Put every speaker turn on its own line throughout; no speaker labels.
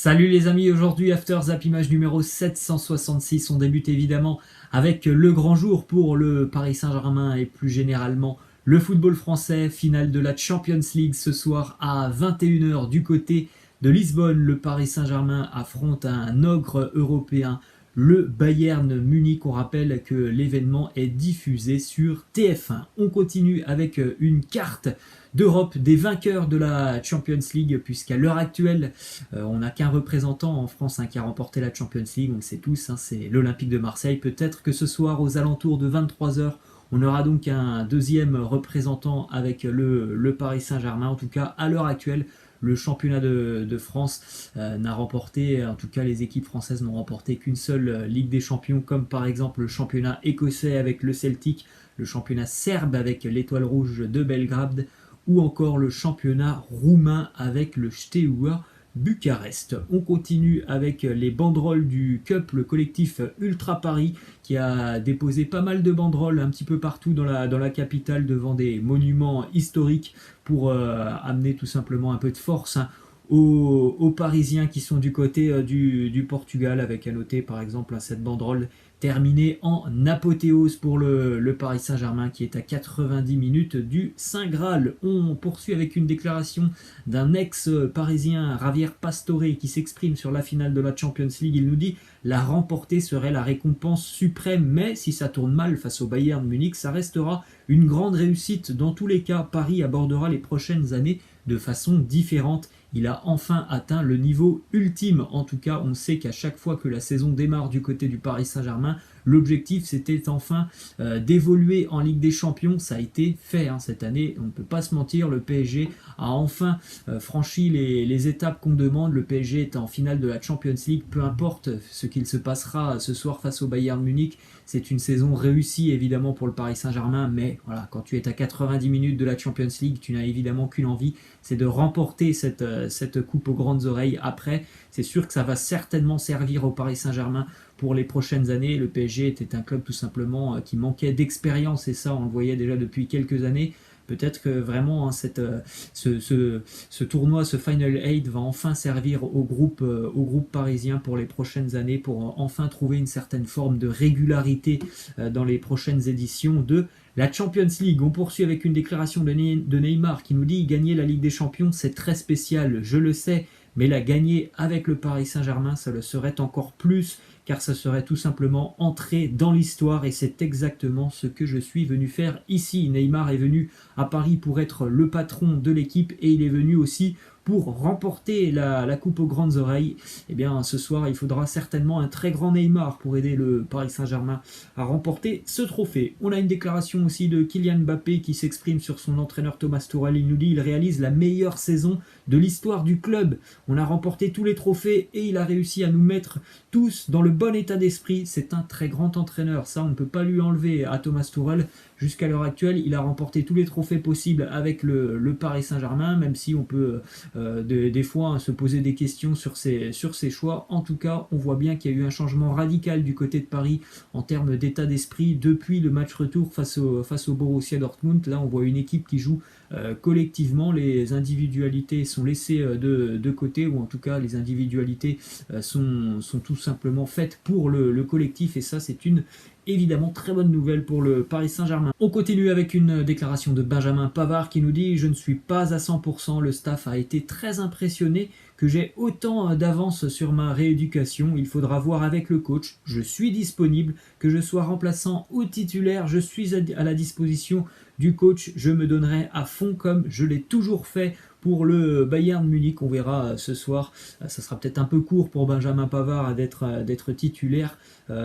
Salut les amis, aujourd'hui After Zap Image numéro 766, on débute évidemment avec le grand jour pour le Paris Saint-Germain et plus généralement le football français, finale de la Champions League ce soir à 21 h du côté de Lisbonne. Le Paris Saint-Germain affronte un ogre européen, le Bayern Munich. On rappelle que l'événement est diffusé sur TF1. On continue avec une carte d'Europe des vainqueurs de la Champions League, puisqu'à l'heure actuelle, on n'a qu'un représentant en France qui a remporté la Champions League, on le sait tous, c'est l'Olympique de Marseille. Peut-être que ce soir, aux alentours de 23 h, on aura donc un deuxième représentant avec le Paris Saint-Germain. En tout cas, à l'heure actuelle, le championnat de France n'a remporté, en tout cas les équipes françaises n'ont remporté qu'une seule Ligue des Champions, comme par exemple le championnat écossais avec le Celtic, le championnat serbe avec l'Étoile Rouge de Belgrade, ou encore le championnat roumain avec le Steaua Bucarest. On continue avec les banderoles du Cup, le collectif Ultra Paris qui a déposé pas mal de banderoles un petit peu partout dans la capitale devant des monuments historiques pour amener tout simplement un peu de force aux Parisiens qui sont du côté du Portugal, avec à noter par exemple cette banderole terminée en apothéose pour le Paris Saint-Germain qui est à 90 minutes du Saint Graal. On poursuit avec une déclaration d'un ex-parisien, Javier Pastore, qui s'exprime sur la finale de la Champions League. Il nous dit: la remporter serait la récompense suprême, mais si ça tourne mal face au Bayern Munich, ça restera une grande réussite. Dans tous les cas, Paris abordera les prochaines années de façon différente. Il a enfin atteint le niveau ultime. En tout cas, on sait qu'à chaque fois que la saison démarre du côté du Paris Saint-Germain, l'objectif c'était enfin d'évoluer en Ligue des Champions. Ça a été fait cette année, on ne peut pas se mentir. Le PSG a enfin franchi les étapes qu'on demande. Le PSG est en finale de la Champions League. Peu importe ce qu'il se passera ce soir face au Bayern Munich, c'est une saison réussie évidemment pour le Paris Saint-Germain. Mais voilà, quand tu es à 90 minutes de la Champions League, tu n'as évidemment qu'une envie, c'est de remporter cette coupe aux grandes oreilles. Après, c'est sûr que ça va certainement servir au Paris Saint-Germain pour les prochaines années. Le PSG était un club tout simplement qui manquait d'expérience, et ça on le voyait déjà depuis quelques années. Peut-être que vraiment ce tournoi, ce Final 8 va enfin servir au groupe parisien pour les prochaines années, pour enfin trouver une certaine forme de régularité dans les prochaines éditions de la Champions League. On poursuit avec une déclaration de Neymar qui nous dit: gagner la Ligue des Champions c'est très spécial, je le sais, mais la gagner avec le Paris Saint-Germain, ça le serait encore plus, car ça serait tout simplement entrer dans l'histoire, et c'est exactement ce que je suis venu faire ici. Neymar est venu à Paris pour être le patron de l'équipe, et il est venu aussi pour remporter la coupe aux grandes oreilles. Eh bien, ce soir, il faudra certainement un très grand Neymar pour aider le Paris Saint-Germain à remporter ce trophée. On a une déclaration aussi de Kylian Mbappé qui s'exprime sur son entraîneur Thomas Tuchel. Il nous dit: il réalise la meilleure saison de l'histoire du club. On a remporté tous les trophées et il a réussi à nous mettre tous dans le bon état d'esprit. C'est un très grand entraîneur, ça on ne peut pas lui enlever à Thomas Tuchel. Jusqu'à l'heure actuelle, il a remporté tous les trophées possibles avec le Paris Saint-Germain, même si on peut des fois se poser des questions sur ses choix. En tout cas, on voit bien qu'il y a eu un changement radical du côté de Paris en termes d'état d'esprit depuis le match retour face au Borussia Dortmund. Là, on voit une équipe qui joue collectivement. Les individualités sont laissées de côté, ou en tout cas les individualités sont tout simplement faites pour le collectif, et ça c'est une évidemment très bonne nouvelle pour le Paris Saint-Germain. On continue avec une déclaration de Benjamin Pavard qui nous dit: je ne suis pas à 100%, le staff a été très impressionné que j'ai autant d'avance sur ma rééducation, il faudra voir avec le coach, je suis disponible, que je sois remplaçant ou titulaire, je suis à la disposition du coach, je me donnerai à fond comme je l'ai toujours fait pour le Bayern Munich. On verra ce soir, ça sera peut-être un peu court pour Benjamin Pavard d'être titulaire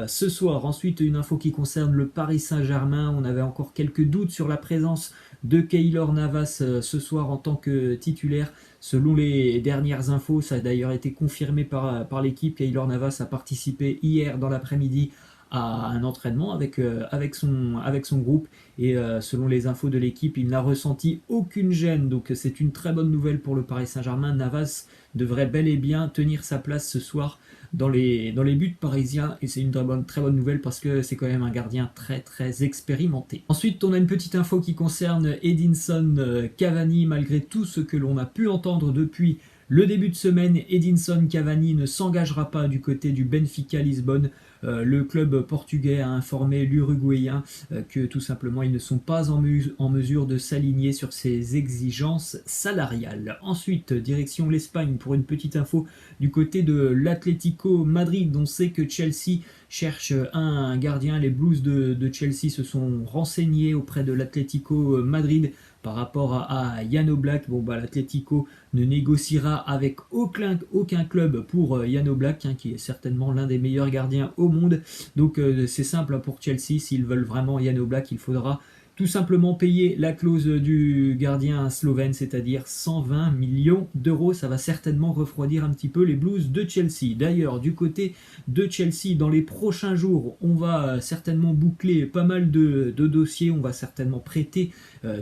ce soir. Ensuite, une info qui concerne le Paris Saint-Germain. On avait encore quelques doutes sur la présence de Keylor Navas ce soir en tant que titulaire. Selon les dernières infos, ça a d'ailleurs été confirmé par l'équipe. Keylor Navas a participé hier dans l'après-midi à un entraînement avec son groupe, et selon les infos de l'équipe, il n'a ressenti aucune gêne, donc c'est une très bonne nouvelle pour le Paris Saint-Germain. Navas devrait bel et bien tenir sa place ce soir dans les buts parisiens, et c'est une très bonne nouvelle parce que c'est quand même un gardien très très expérimenté. Ensuite, on a une petite info qui concerne Edinson Cavani. Malgré tout ce que l'on a pu entendre depuis Le début de semaine, Edinson Cavani ne s'engagera pas du côté du Benfica Lisbonne. Le club portugais a informé l'Uruguayen que tout simplement ils ne sont pas en mesure de s'aligner sur ses exigences salariales. Ensuite, direction l'Espagne pour une petite info du côté de l'Atlético Madrid. On sait que Chelsea cherche un gardien. Les Blues de Chelsea se sont renseignés auprès de l'Atlético Madrid par rapport à Jan Oblak. Bon, l'Atlético ne négociera avec aucun club pour Jan Oblak, qui est certainement l'un des meilleurs gardiens au monde. Donc c'est simple pour Chelsea, s'ils veulent vraiment Jan Oblak, il faudra tout simplement payer la clause du gardien slovène, c'est-à-dire 120 millions d'euros. Ça va certainement refroidir un petit peu les Blues de Chelsea. D'ailleurs, du côté de Chelsea, dans les prochains jours, on va certainement boucler pas mal de dossiers. On va certainement prêter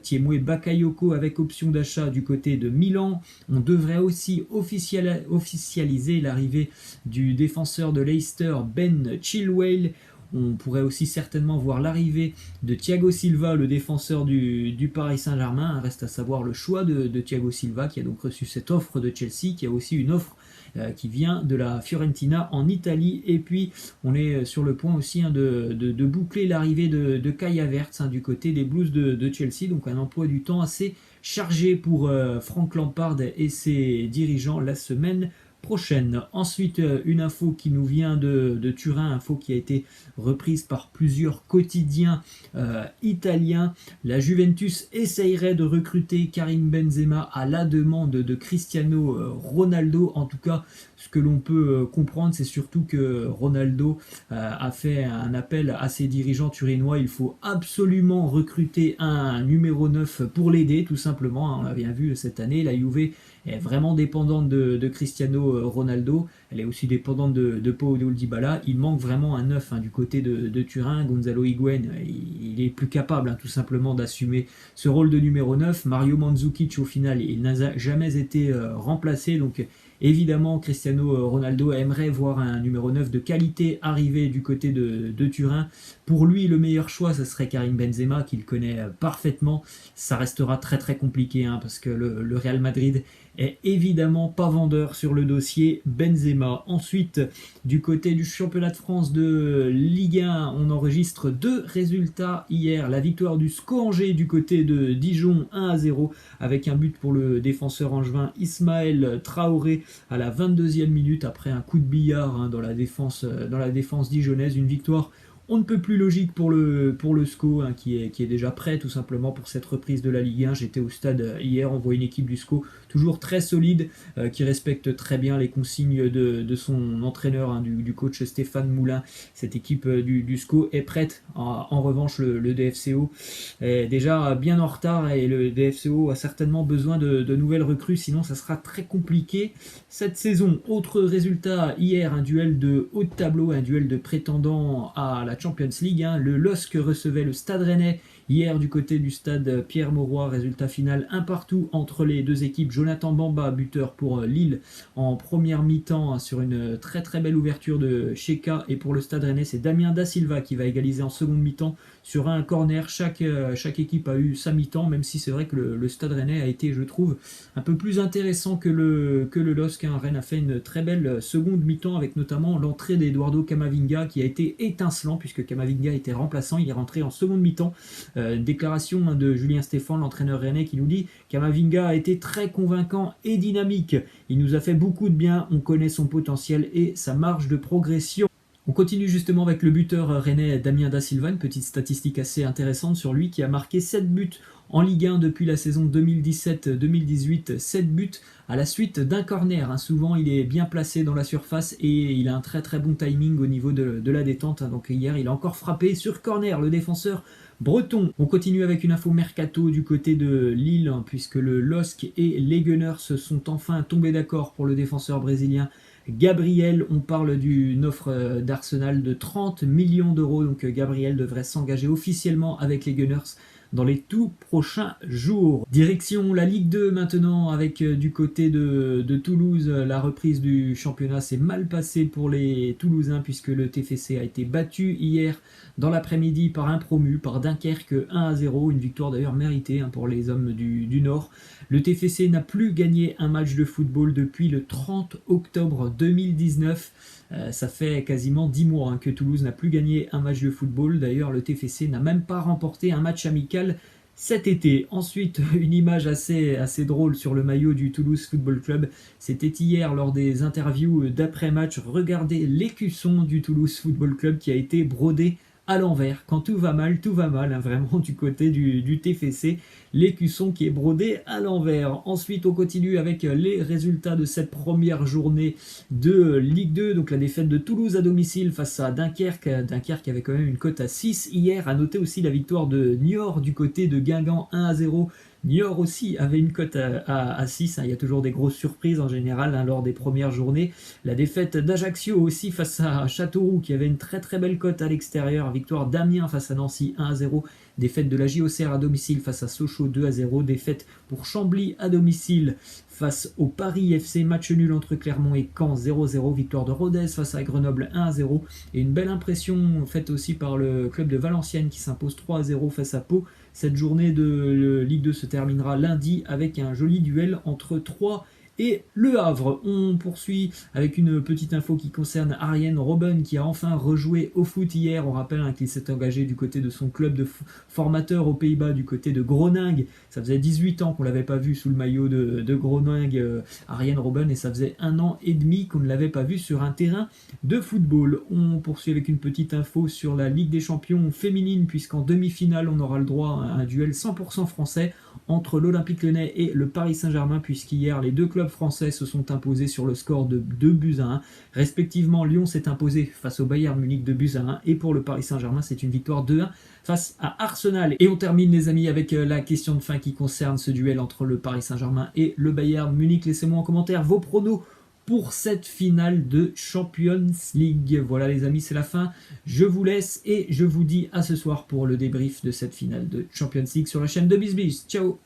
Tiemoué Bakayoko avec option d'achat du côté de Milan. On devrait aussi officialiser l'arrivée du défenseur de Leicester, Ben Chilwell. On pourrait aussi certainement voir l'arrivée de Thiago Silva, le défenseur du Paris Saint-Germain. Reste à savoir le choix de Thiago Silva, qui a donc reçu cette offre de Chelsea, qui a aussi une offre qui vient de la Fiorentina en Italie. Et puis on est sur le point aussi de boucler l'arrivée de Kai Havertz du côté des Blues de Chelsea. Donc un emploi du temps assez chargé pour Frank Lampard et ses dirigeants la semaine prochaine. Ensuite, une info qui nous vient de Turin, info qui a été reprise par plusieurs quotidiens italiens. La Juventus essayerait de recruter Karim Benzema à la demande de Cristiano Ronaldo. En tout cas, ce que l'on peut comprendre, c'est surtout que Ronaldo a fait un appel à ses dirigeants turinois. Il faut absolument recruter un numéro 9 pour l'aider, tout simplement. On l'a bien vu cette année, la Juve est vraiment dépendante de Cristiano Ronaldo. Elle est aussi dépendante de Paulo Dybala. Il manque vraiment un 9 du côté de Turin. Gonzalo Higuain, il est plus capable tout simplement d'assumer ce rôle de numéro 9. Mario Mandzukic, au final, il n'a jamais été remplacé. Donc évidemment, Cristiano Ronaldo aimerait voir un numéro 9 de qualité arriver du côté de Turin. Pour lui, le meilleur choix, ce serait Karim Benzema, qu'il connaît parfaitement. Ça restera très très compliqué, parce que le Real Madrid est évidemment pas vendeur sur le dossier Benzema. Ensuite, du côté du championnat de France de Ligue 1, on enregistre 2 résultats hier. La victoire du SCO Angers du côté de Dijon 1-0 avec un but pour le défenseur angevin Ismaël Traoré à la 22e minute après un coup de billard dans la défense dijonnaise. Une victoire on ne peut plus logique pour le SCO, qui est déjà prêt tout simplement pour cette reprise de la Ligue 1. J'étais au stade hier, on voit une équipe du SCO toujours très solide, qui respecte très bien les consignes de son entraîneur, du coach Stéphane Moulin. Cette équipe du SCO est prête. En revanche, le DFCO est déjà bien en retard et le DFCO a certainement besoin de nouvelles recrues, sinon ça sera très compliqué cette saison. Autre résultat hier, un duel de haut de tableau, un duel de prétendants à la Champions League. Le LOSC recevait le Stade Rennais hier du côté du stade Pierre-Mauroy. Résultat final 1-1 entre les deux équipes. Jonathan Bamba, buteur pour Lille en première mi-temps sur une très très belle ouverture de Cheka. Et pour le Stade Rennais, c'est Damien Da Silva qui va égaliser en seconde mi-temps sur un corner. Chaque équipe a eu sa mi-temps, même si c'est vrai que le Stade Rennais a été, je trouve, un peu plus intéressant que le LOSC. Rennes a fait une très belle seconde mi-temps avec notamment l'entrée d'Eduardo Camavinga qui a été étincelant puisque Camavinga était remplaçant. Il est rentré en seconde mi-temps. Déclaration de Julien Stéphan, l'entraîneur rennais, qui nous dit « Camavinga a été très convaincant et dynamique. Il nous a fait beaucoup de bien. On connaît son potentiel et sa marge de progression. » On continue justement avec le buteur rennais Damien Da Silva, une petite statistique assez intéressante sur lui qui a marqué 7 buts en Ligue 1 depuis la saison 2017-2018, 7 buts à la suite d'un corner. Souvent il est bien placé dans la surface et il a un très très bon timing au niveau de la détente. Donc hier il a encore frappé sur corner le défenseur breton. On continue avec une info mercato du côté de Lille, puisque le LOSC et les Gunners se sont enfin tombés d'accord pour le défenseur brésilien Gabriel. On parle d'une offre d'Arsenal de 30 millions d'euros. Donc Gabriel devrait s'engager officiellement avec les Gunners dans les tout prochains jours. Direction la Ligue 2 maintenant, avec du côté de Toulouse, la reprise du championnat s'est mal passée pour les Toulousains puisque le TFC a été battu hier dans l'après-midi par un promu, par Dunkerque 1-0, une victoire d'ailleurs méritée pour les hommes du Nord. Le TFC n'a plus gagné un match de football depuis le 30 octobre 2019. Ça fait quasiment 10 mois que Toulouse n'a plus gagné un match de football. D'ailleurs, le TFC n'a même pas remporté un match amical cet été. Ensuite, une image assez drôle sur le maillot du Toulouse Football Club. C'était hier lors des interviews d'après-match. Regardez l'écusson du Toulouse Football Club qui a été brodé à l'envers. Quand tout va mal, vraiment du côté du TFC. L'écusson qui est brodé à l'envers. Ensuite, on continue avec les résultats de cette première journée de Ligue 2. Donc la défaite de Toulouse à domicile face à Dunkerque. Dunkerque avait quand même une cote à 6 hier. À noter aussi la victoire de Niort du côté de Guingamp 1-0. Niort aussi avait une cote à 6. Il y a toujours des grosses surprises en général lors des premières journées. La défaite d'Ajaccio aussi face à Châteauroux qui avait une très très belle cote à l'extérieur. Victoire d'Amiens face à Nancy 1-0. Défaite de la JOCR à domicile face à Sochaux 2-0. Défaite pour Chambly à domicile face au Paris FC. Match nul entre Clermont et Caen 0-0. Victoire de Rodez face à Grenoble 1-0. Et une belle impression faite aussi par le club de Valenciennes qui s'impose 3-0 face à Pau. Cette journée de Ligue 2 se terminera lundi avec un joli duel entre Troyes et Le Havre. On poursuit avec une petite info qui concerne Arjen Robben qui a enfin rejoué au foot hier. On rappelle qu'il s'est engagé du côté de son club de formateur aux Pays-Bas, du côté de Groningue. Ça faisait 18 ans qu'on ne l'avait pas vu sous le maillot de Groningue, Arjen Robben, et ça faisait 1 an et demi qu'on ne l'avait pas vu sur un terrain de football. On poursuit avec une petite info sur la Ligue des Champions féminine, puisqu'en demi-finale, on aura le droit à un duel 100% français entre l'Olympique Lyonnais et le Paris Saint-Germain, puisqu'hier, les deux clubs français se sont imposés sur le score de 2-1. Respectivement, Lyon s'est imposé face au Bayern Munich 2-1, et pour le Paris Saint-Germain, c'est une victoire 2-1 face à Arsenal. Et on termine, les amis, avec la question de fin qui concerne ce duel entre le Paris Saint-Germain et le Bayern Munich. Laissez-moi en commentaire vos pronos pour cette finale de Champions League. Voilà les amis, c'est la fin. Je vous laisse et je vous dis à ce soir pour le débrief de cette finale de Champions League sur la chaîne de BizBiz. Ciao.